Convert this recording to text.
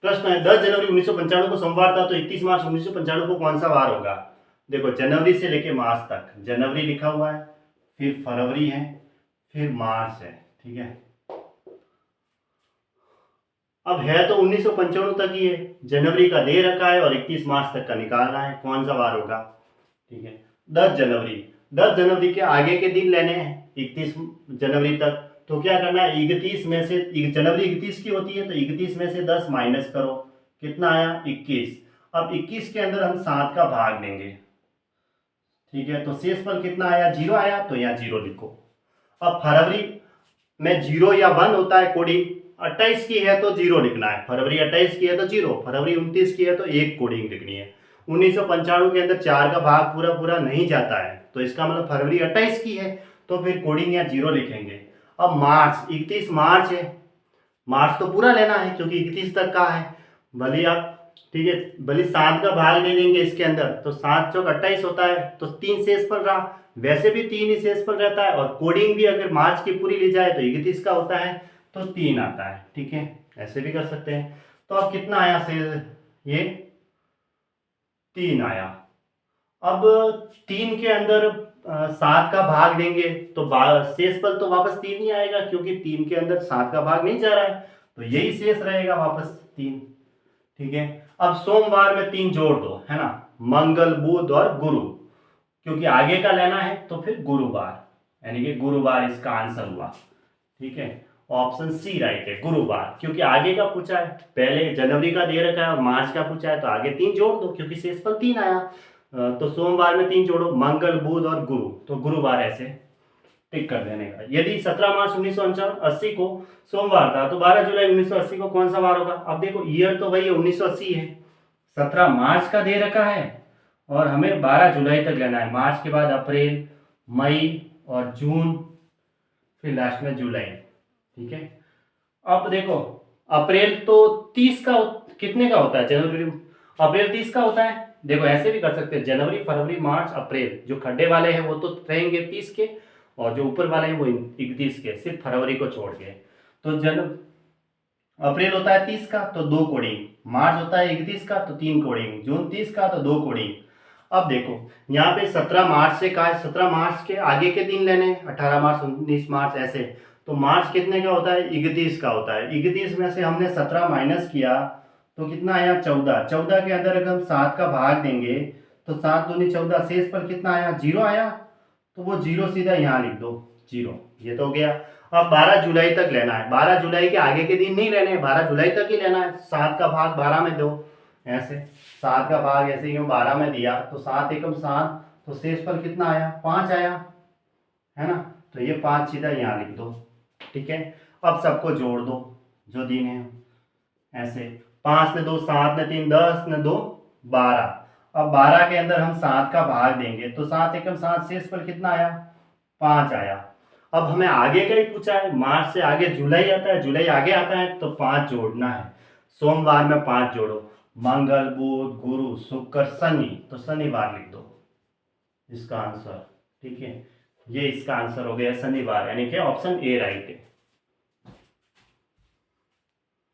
प्रश्न है 10 जनवरी 1995 को सोमवार था तो 31 मार्च 1995 को कौन सा वार होगा। देखो जनवरी से लेके मार्च तक, जनवरी लिखा हुआ है, फिर फरवरी है, फिर मार्च है, ठीक है। अब है तो 1995 तक ही है, जनवरी का दे रखा है और 31 मार्च तक का निकालना है, कौन सा वार होगा, ठीक है। 10 जनवरी, 10 जनवरी के आगे के दिन लेने हैं 31 जनवरी तक, तो क्या करना है 31 में से, जनवरी 31 की होती है तो 31 में से 10 माइनस करो, कितना आया 21। अब 21 के अंदर हम 7 का भाग देंगे, ठीक है, तो शेषफल कितना आया 0 आया, तो यहाँ 0 लिखो। अब फरवरी में 0 या 1 होता है कोडिंग, 28 की है तो 0 लिखना है, फरवरी 28 की है तो 0, फरवरी 29 की है तो 1 कोडिंग लिखनी है। 1995 के अंदर 4 का भाग पूरा पूरा नहीं जाता है, तो इसका मतलब फरवरी 28 की है तो फिर कोडिंग या 0 लिखेंगे। अब मार्च, 31 मार्च है, मार्च तो पूरा लेना है क्योंकि 31 तक का है, भले आप, ठीक है, भले 7 का भाग दे देंगे इसके अंदर, तो 7 चौक 28 होता है, तो 3 शेष पर रहा, वैसे भी 3 ही शेष पर रहता है, और कोडिंग भी अगर मार्च की पूरी ली जाए तो 31 का होता है तो 3 आता है, ठीक है, ऐसे भी कर सकते हैं। तो अब कितना आया शेष, ये 3 आया। अब 3 के अंदर 7 का भाग देंगे तो शेषफल तो वापस 3 ही आएगा, क्योंकि 3 के अंदर 7 का भाग नहीं जा रहा है, तो यही शेष रहेगा वापस 3, ठीक है। अब सोमवार में 3 जोड़ दो, है ना, मंगल बुध और गुरु, क्योंकि आगे का लेना है तो फिर गुरुवार, यानी कि गुरुवार इसका आंसर हुआ, ठीक है। ऑप्शन सी राइट है, गुरुवार, क्योंकि आगे का पूछा है, पहले जनवरी का दे रखा है और मार्च का पूछा है, तो आगे 3 जोड़ दो क्योंकि शेषफल 3 आया। तो सोमवार में 3 जोड़ो, मंगल बुध और गुरु, तो गुरुवार ऐसे टिक कर देने का। यदि 17 मार्च 1980 को सोमवार था तो 12 जुलाई 1980 को कौन सा वार होगा। अब देखो ईयर तो वही 1980 है, 17 मार्च का दे रखा है और हमें 12 जुलाई तक लेना है, मार्च के बाद अप्रैल, मई और जून, फिर लास्ट में जुलाई, ठीक है। अब देखो अप्रैल तो 30 का, कितने का होता है जनवरी, अप्रैल 30 का होता है। देखो ऐसे भी कर सकते हैं, जनवरी फरवरी मार्च अप्रैल, जो खड्डे वाले हैं वो तो रहेंगे 30 के, और जो ऊपर वाले हैं वो 31 के, सिर्फ फरवरी को छोड़ के। तो अप्रैल होता है 30 का तो 2 कोडिंग, मार्च होता है 31 का तो 3 कोडिंग, जून 30 का तो 2 कोडिंग। अब देखो यहाँ पे 17 मार्च से कहा है, 17 मार्च के आगे के दिन लेने, 18 मार्च 19 मार्च ऐसे, तो मार्च कितने का होता है 31 का होता है, 31 में से हमने 17 माइनस किया तो कितना आया 14, 14 के अंदर अगर हम 7 का भाग देंगे तो 7 दूनी 14, शेष पर कितना आया 0 आया, तो वो 0 सीधा यहाँ लिख दो 0, ये तो हो गया। अब 12 जुलाई तक लेना है, 12 जुलाई के आगे के दिन नहीं लेने हैं, 12 जुलाई तक ही लेना है, 7 का भाग 12 में दो, ऐसे 7 का भाग ऐसे ही 12 में दिया तो 7 एकम 7, तो शेष पर कितना आया 5 आया, है ना, तो ये 5 सीधा यहाँ लिख दो, ठीक है। अब सबको जोड़ दो जो दिन है, ऐसे 5 ने 2 7 ने 3 10 ने 2 12, अब 12 के अंदर हम 7 का भाग देंगे तो 7 एकम 7, शेष पर कितना आया 5 आया। अब हमें आगे का ही पूछा है, मार्च से आगे जुलाई आता है, जुलाई आगे आता है तो 5 जोड़ना है, सोमवार में 5 जोड़ो, मंगल बुध गुरु शुक्र शनि, तो शनिवार लिख दो इसका आंसर, ठीक है, ये इसका आंसर हो गया शनिवार, यानी कि ऑप्शन ए राइट है।